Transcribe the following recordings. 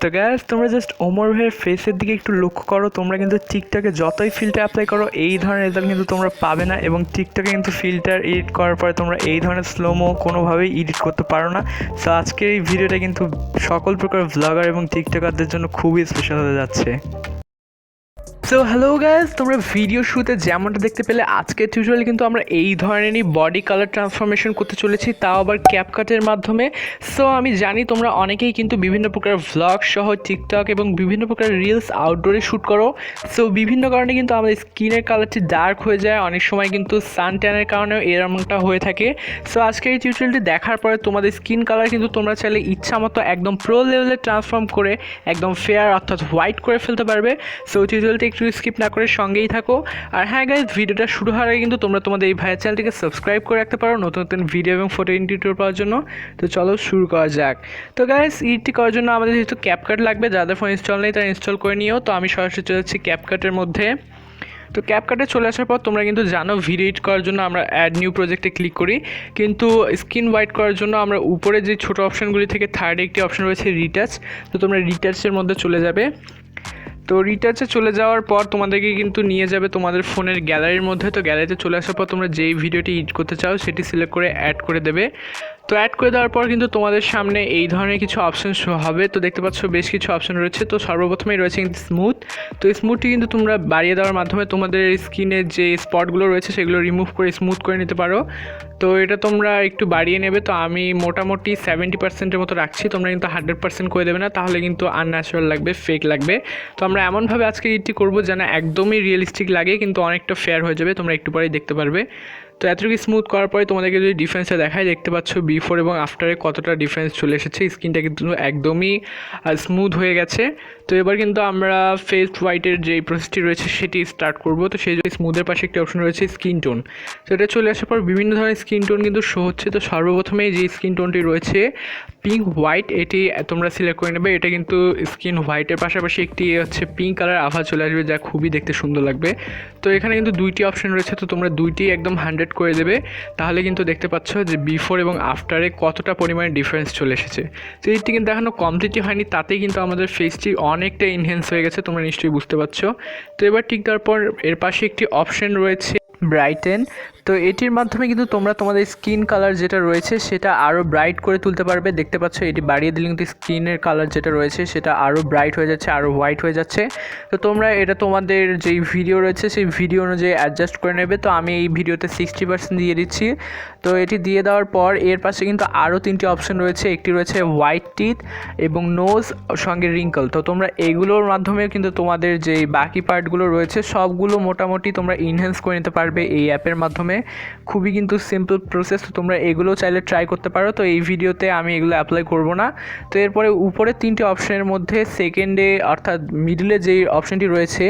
তো গাইস তোমরা জাস্ট ওমর ভাইয়ের ফেসের দিকে একটু লক্ষ্য করো। তোমরা কিন্তু টিকটকে যতই ফিল্টার অ্যাপ্লাই করো এই ধরনের রেজাল্ট কিন্তু তোমরা পাবে না, এবং টিকটকে কিন্তু ফিল্টার এডিট করার পরে তোমরা এই ধরনের স্লোমো কোনোভাবেই এডিট করতে পারো না। সো আজকের এই ভিডিওটা কিন্তু সকল প্রকার ভ্লগার এবং টিকটকারদের জন্য খুবই স্পেশাল হতে যাচ্ছে। সো হ্যালো গাইজ, তোমরা ভিডিও শুতে যেমনটা দেখতে পেলে আজকের টিউটোরিয়ালে কিন্তু আমরা এই ধরনেরই বডি কালার ট্রান্সফরমেশন করতে চলেছি, তাও আবার ক্যাপকাটের মাধ্যমে। সো আমি জানি তোমরা অনেকেই কিন্তু বিভিন্ন প্রকার ভ্লগ সহ টিকটক এবং বিভিন্ন প্রকার রিলস আউটডোরে শ্যুট করো। সো বিভিন্ন কারণে কিন্তু আমাদের স্কিনের কালারটি ডার্ক হয়ে যায়, অনেক সময় কিন্তু সান ট্যানের কারণেও এরকমটা হয়ে থাকে। সো আজকের এই টিউটোরিয়ালটি দেখার পরে তোমাদের স্কিন কালার কিন্তু তোমরা চাইলে ইচ্ছা মতো একদম প্রো লেভেলে ট্রান্সফর্ম করে একদম ফেয়ার অর্থাৎ হোয়াইট করে ফেলতে পারবে। সো টিউটোরিয়ালটি একটু স্কিপ না করে সঙ্গেই থাকো। আর হ্যাঁ গাইজ, ভিডিওটা শুরু হওয়ার আগে কিন্তু তোমরা তোমাদের এই ভাইয়ের চ্যানেলটিকে সাবস্ক্রাইব করে রাখতে পারো নতুন নতুন ভিডিও এবং ফটো টিউটোরিয়াল পাওয়ার জন্য। তো চলো শুরু করা যাক। তো গাইজ, এডিটটি করার জন্য আমাদের যেহেতু ক্যাপকাট লাগবে, যাদের ফোন ইনস্টল নেই তারা ইনস্টল করে নিও। তো আমি সরাসরি চলে যাচ্ছি ক্যাপকাটের মধ্যে। তো ক্যাপকাটে চলে আসার পর তোমরা কিন্তু জানো ভিডিও এডিট করার জন্য আমরা অ্যাড নিউ প্রজেক্টে ক্লিক করি, কিন্তু স্কিন হোয়াইট করার জন্য আমরা উপরে যে ছোটো অপশানগুলি থেকে থার্ডে একটি অপশান রয়েছে রিটাচ। তো তোমরা রিটাচের মধ্যে চলে যাবে। তো রিটাচে চলে যাওয়ার পর তোমাদেরকে কিন্তু নিয়ে যাবে তোমাদের ফোনের গ্যালারির মধ্যে। তো গ্যালারিতে চলে আসার পর তোমরা যেই ভিডিওটি এডিট করতে চাও সেটি সিলেক্ট করে অ্যাড করে দেবে। তো অ্যাড করে দেওয়ার পর কিন্তু তোমাদের সামনে এই ধরনের কিছু অপশান শো হবে। তো দেখতে পাচ্ছ বেশ কিছু অপশান রয়েছে। তো সর্বপ্রথমেই রয়েছে কিন্তু স্মুথ। তো স্মুথটি কিন্তু তোমরা বাড়িয়ে দেওয়ার মাধ্যমে তোমাদের স্কিনের যে স্পটগুলো রয়েছে সেগুলো রিমুভ করে স্মুথ করে নিতে পারো। তো এটা তোমরা একটু বাড়িয়ে নেবে। তো আমি মোটামুটি 70%-এর মতো রাখছি, তোমরা কিন্তু 100% করে দেবে না, তাহলে কিন্তু আনন্যাচারাল লাগবে, ফেক লাগবে। তো আমরা এমনভাবে আজকে এডিটটি করবো যেন একদমই রিয়েলিস্টিক লাগে কিন্তু অনেকটা ফেয়ার হয়ে যাবে, তোমরা একটু পরেই দেখতে পারবে। তো এতটুকু স্মুথ করার পরে তোমাদেরকে যদি ডিফারেন্সটা দেখায়, দেখতে পাচ্ছ বিফোর এবং আফটারে কতটা ডিফারেন্স চলে এসেছে। স্কিনটা কিন্তু একদমই স্মুথ হয়ে গেছে। তো এবার কিন্তু আমরা ফেস হোয়াইটের যে প্রসেসটি রয়েছে সেটি স্টার্ট করব। তো সেই জন্য স্মুথের পাশে একটি অপশন রয়েছে স্কিন টোন। তো এটা চলে আসার পর বিভিন্ন ধরনের স্কিন টোন কিন্তু শো হচ্ছে। তো সর্বপ্রথমেই যে স্কিন টোনটি রয়েছে পিঙ্ক হোয়াইট, এটি তোমরা সিলেক্ট করে নেবে। এটা কিন্তু স্কিন হোয়াইটের পাশাপাশি একটি হচ্ছে পিঙ্ক কালার আভা চলে আসবে, যা খুবই দেখতে সুন্দর লাগবে। তো এখানে কিন্তু দুইটি অপশন রয়েছে, তো তোমরা দুইটি একদম 100 করে দেবে, তাহলে কিন্তু দেখতে পাচ্ছ যে বিফোর এবং আফটারে কতটা পরিমাণে ডিফারেন্স চলে এসেছে। তো এটি কিন্তু এখনও কমপ্লিটই হয়নি, তাতেই কিন্তু আমাদের ফেসটি অনেকটা ইনহ্যান্স হয়ে গেছে, তোমরা নিশ্চয়ই বুঝতে পারছো। তো এবার ঠিক তারপর এর পাশে একটি অপশন রয়েছে ব্রাইটেন। তো এটির মাধ্যমে কিন্তু তোমরা তোমাদের স্কিন কালার যেটা রয়েছে সেটা আরও ব্রাইট করে তুলতে পারবে। দেখতে পাচ্ছ এটি বাড়িয়ে দিলে কিন্তু স্কিনের কালার যেটা রয়েছে সেটা আরও ব্রাইট হয়ে যাচ্ছে, আরও হোয়াইট হয়ে যাচ্ছে। তো তোমরা এটা তোমাদের যেই ভিডিও রয়েছে সেই ভিডিও অনুযায়ী অ্যাডজাস্ট করে নেবে। তো আমি এই ভিডিওতে 60% দিয়ে দিচ্ছি। তো এটি দিয়ে দেওয়ার পর এর পাশে কিন্তু আরও তিনটি অপশন রয়েছে। একটি রয়েছে হোয়াইট টিথ এবং নোজ সঙ্গে রিঙ্কল। তো তোমরা এগুলোর মাধ্যমে কিন্তু তোমাদের যেই বাকি পার্টগুলো রয়েছে সবগুলো মোটামুটি তোমরা ইনহ্যান্স করে নিতে পারবে এই অ্যাপের মাধ্যমে। খুবই কিন্তু সিম্পল প্রসেস, তো তোমরা এগুলো চাইলে ট্রাই করতে পারো। তো এই ভিডিওতে আমি এগুলো অ্যাপ্লাই করব না। তো এরপরে উপরে তিনটি অপশনের মধ্যে সেকেন্ডে অর্থাৎ মিডলে যেই অপশনটি রয়েছে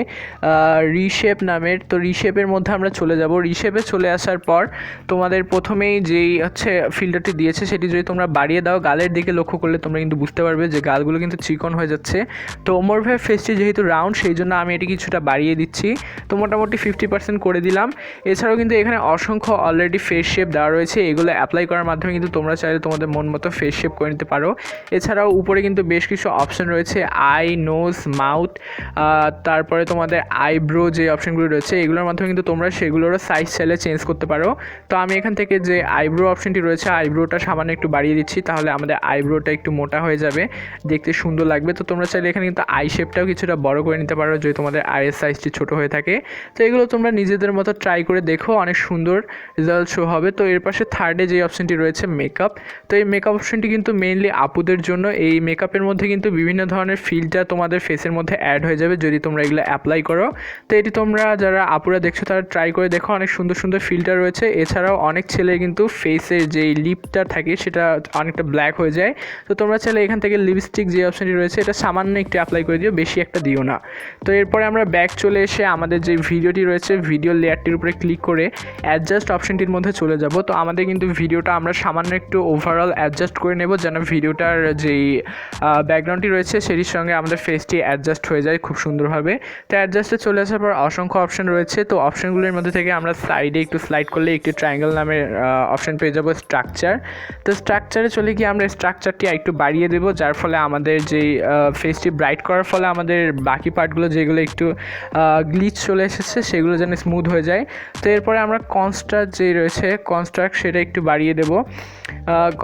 রিশেপ নামের, তো রিশেপের মধ্যে আমরা চলে যাব। রিশেপে চলে আসার পর তোমাদের প্রথমেই যেই হচ্ছে ফিল্টারটি দিয়েছে সেটি যদি তোমরা বাড়িয়ে দাও, গালের দিকে লক্ষ্য করলে তোমরা কিন্তু বুঝতে পারবে যে গালগুলো কিন্তু চিকন হয়ে যাচ্ছে। তো ওমর ভাইয়ের ফেসটি যেহেতু রাউন্ড সেই জন্য আমি এটি কিছুটা বাড়িয়ে দিচ্ছি। তো মোটামুটি 50% করে দিলাম। এছাড়াও কিন্তু এখানে অসংখ্য অলরেডি ফেস শেপ দেওয়া রয়েছে, এগুলো অ্যাপ্লাই করার মাধ্যমে কিন্তু তোমরা চাইলে তোমাদের মন মতো ফেস শেপ করে নিতে পারো। এছাড়াও উপরে কিন্তু বেশ কিছু অপশন রয়েছে আই, নোজ, মাউথ, তারপরে তোমাদের আইব্রো যে অপশনগুলো রয়েছে এগুলোর মাধ্যমে কিন্তু তোমরা সেগুলোরও সাইজ চাইলে চেঞ্জ করতে পারো। তো আমি এখান থেকে যে আইব্রো অপশনটি রয়েছে আইব্রোটা সামান্য একটু বাড়িয়ে দিচ্ছি, তাহলে আমাদের আইব্রোটা একটু মোটা হয়ে যাবে, দেখতে সুন্দর লাগবে। তো তোমরা চাইলে এখানে কিন্তু আই শেপটাও কিছুটা বড় করে নিতে পারো যদি তোমাদের আইয়ের সাইজটি ছোটো হয়ে থাকে। তো এগুলো তোমরা নিজেদের মতো ট্রাই করে দেখো, অনেক সুন্দর রেজাল্ট শো হবে। তো এর পাশে থার্ডে যে অপশনটি রয়েছে মেকআপ। তো এই মেকআপ অপশনটি কিন্তু মেইনলি আপুদের জন্য। এই মেকআপের মধ্যে কিন্তু বিভিন্ন ধরনের ফিল্টার তোমাদের ফেসের মধ্যে অ্যাড হয়ে যাবে যদি তোমরা এগুলো অ্যাপ্লাই করো। তো এটি তোমরা যারা আপুরা দেখছো তারা ট্রাই করে দেখো, অনেক সুন্দর সুন্দর ফিল্টার রয়েছে। এছাড়াও অনেক ছেলে কিন্তু ফেসের যেই লিপটা থাকে সেটা অনেকটা ব্ল্যাক হয়ে যায়। তো তোমরা চাইলে এখান থেকে লিপস্টিক যে অপশনটি রয়েছে এটা সামান্য একটু অ্যাপ্লাই করে দিও, বেশি একটা দিও না। তো এরপরে আমরা ব্যাক চলে এসে আমাদের যে ভিডিওটি রয়েছে ভিডিও লেয়ারটির উপরে উপরে ক্লিক করে অ্যাডজাস্ট অপশনটির মধ্যে চলে যাব। তো আমাদের কিন্তু ভিডিওটা আমরা সামান্য একটু ওভারঅল অ্যাডজাস্ট করে নেব যেন ভিডিওটার যেই ব্যাকগ্রাউন্ডটি রয়েছে সেটির সঙ্গে আমাদের ফেসটি অ্যাডজাস্ট হয়ে যায় খুব সুন্দরভাবে। তো অ্যাডজাস্টে চলে আসার পর অসংখ্য অপশন রয়েছে। তো অপশনগুলোর মধ্যে থেকে আমরা সাইডে একটু স্লাইড করলে একটি ট্রায়াঙ্গেল নামের অপশন পেয়ে যাবো স্ট্রাকচার। তো স্ট্রাকচারে চলে গিয়ে আমরা স্ট্রাকচারটি একটু বাড়িয়ে দেবো, যার ফলে আমাদের যেই ফেসটি ব্রাইট করার ফলে আমাদের বাকি পার্টগুলো যেগুলো একটু গ্লিচ চলে এসেছে সেগুলো যেন স্মুথ হয়ে যায়। তো এরপরে আমরা কনস্ট্রাক্ট যেই রয়েছে কনস্ট্রাক্ট সেটা একটু বাড়িয়ে দেবো।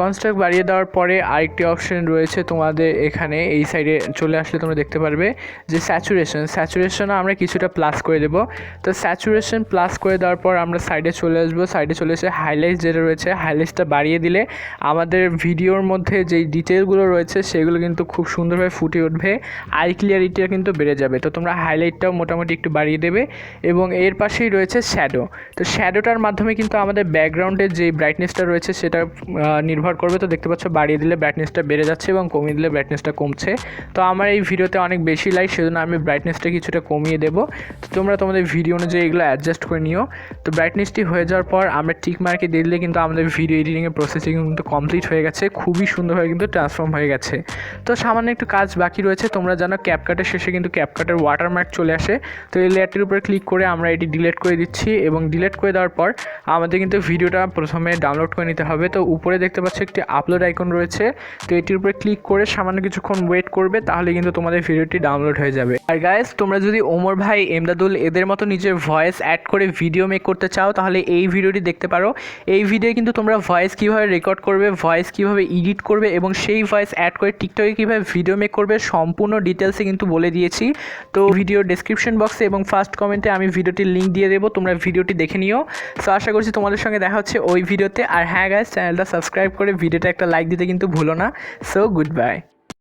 কনস্ট্রাক্ট বাড়িয়ে দেওয়ার পরে আরেকটি অপশন রয়েছে তোমাদের এখানে এই সাইডে চলে আসলে তোমরা দেখতে পারবে যে স্যাচুরেশনও আমরা কিছুটা প্লাস করে দেবো। তো স্যাচুরেশন প্লাস করে দেওয়ার পর আমরা সাইডে চলে আসবো। সাইডে চলে এসে হাইলাইট যেটা রয়েছে হাইলাইটসটা বাড়িয়ে দিলে আমাদের ভিডিওর মধ্যে যেই ডিটেলগুলো রয়েছে সেগুলো কিন্তু খুব সুন্দরভাবে ফুটে উঠবে, আই ক্লিয়ারিটিটা কিন্তু বেড়ে যাবে। তো তোমরা হাইলাইটটাও মোটামুটি একটু বাড়িয়ে দেবে। এবং এর পাশেই রয়েছে শ্যাডো। তো শ্যাডোটার মাধ্যমে কিন্তু আমাদের ব্যাকগ্রাউন্ডের যে ব্রাইটনেসটা রয়েছে সেটা নির্ভর করবে। তো দেখতে পাচ্ছ বাড়িয়ে দিলে ব্রাইটনেসটা বেড়ে যাচ্ছে এবং কমিয়ে দিলে ব্রাইটনেসটা কমছে। তো আমার এই ভিডিওতে অনেক বেশি লাইট, সেজন্য আমি ব্রাইটনেসটা কিছুটা কমিয়ে দেবো। তো তোমরা তোমাদের ভিডিও অনুযায়ী এগুলো অ্যাডজাস্ট করে নিও। তো ব্রাইটনেসটি হয়ে যাওয়ার পর আমরা টিক মার্কে দিয়ে দিলে কিন্তু আমাদের ভিডিও এডিটিংয়ের প্রসেসিং কিন্তু কমপ্লিট হয়ে গেছে, খুবই সুন্দরভাবে কিন্তু ট্রান্সফর্ম হয়ে গেছে। তো সামান্য একটু কাজ বাকি রয়েছে। তোমরা জানো ক্যাপকাটের শেষে কিন্তু ক্যাপকাটের ওয়াটারমার্ক চলে আসে। তো এই লেয়ারটির উপরে ক্লিক করে আমরা এটি ডিলিট করে দিচ্ছি এবং ডিলিট করে দেওয়ার পর আমাদের কিন্তু ভিডিওটা প্রথমে ডাউনলোড করে নিতে হবে। তো উপরে দেখতে পাচ্ছ একটি আপলোড আইকন রয়েছে। তো এটির উপরে ক্লিক করে সামান্য কিছুক্ষণ ওয়েট করবে, তাহলে কিন্তু তোমাদের ভিডিওটি ডাউনলোড হয়ে যাবে। আর গাইস, তোমরা যদি ওমর ভাই, এমদাদুল এদের মতো নিজের ভয়েস অ্যাড করে ভিডিও মেক করতে চাও তাহলে এই ভিডিওটি দেখতে পারো। এই ভিডিও কিন্তু তোমরা ভয়েস কীভাবে রেকর্ড করবে, ভয়েস কীভাবে এডিট করবে এবং সেই ভয়েস অ্যাড করে টিকটকে কীভাবে ভিডিও মেক করবে সম্পূর্ণ ডিটেলসে কিন্তু বলে দিয়েছি। তো ভিডিও ডেসক্রিপশন বক্সে এবং ফার্স্ট কমেন্টে আমি ভিডিওটির লিঙ্ক দিয়ে দেবো, তোমরা ভিডিওটি দেখে নিও। সো আশা করছি তোমাদের সঙ্গে দেখা হচ্ছে ওই ভিডিওতে। আর হ্যাঁ গাইস, চ্যানেলটা সাবস্ক্রাইব করে ভিডিওটা একটা লাইক দিতে কিন্তু ভুলো না। So good bye.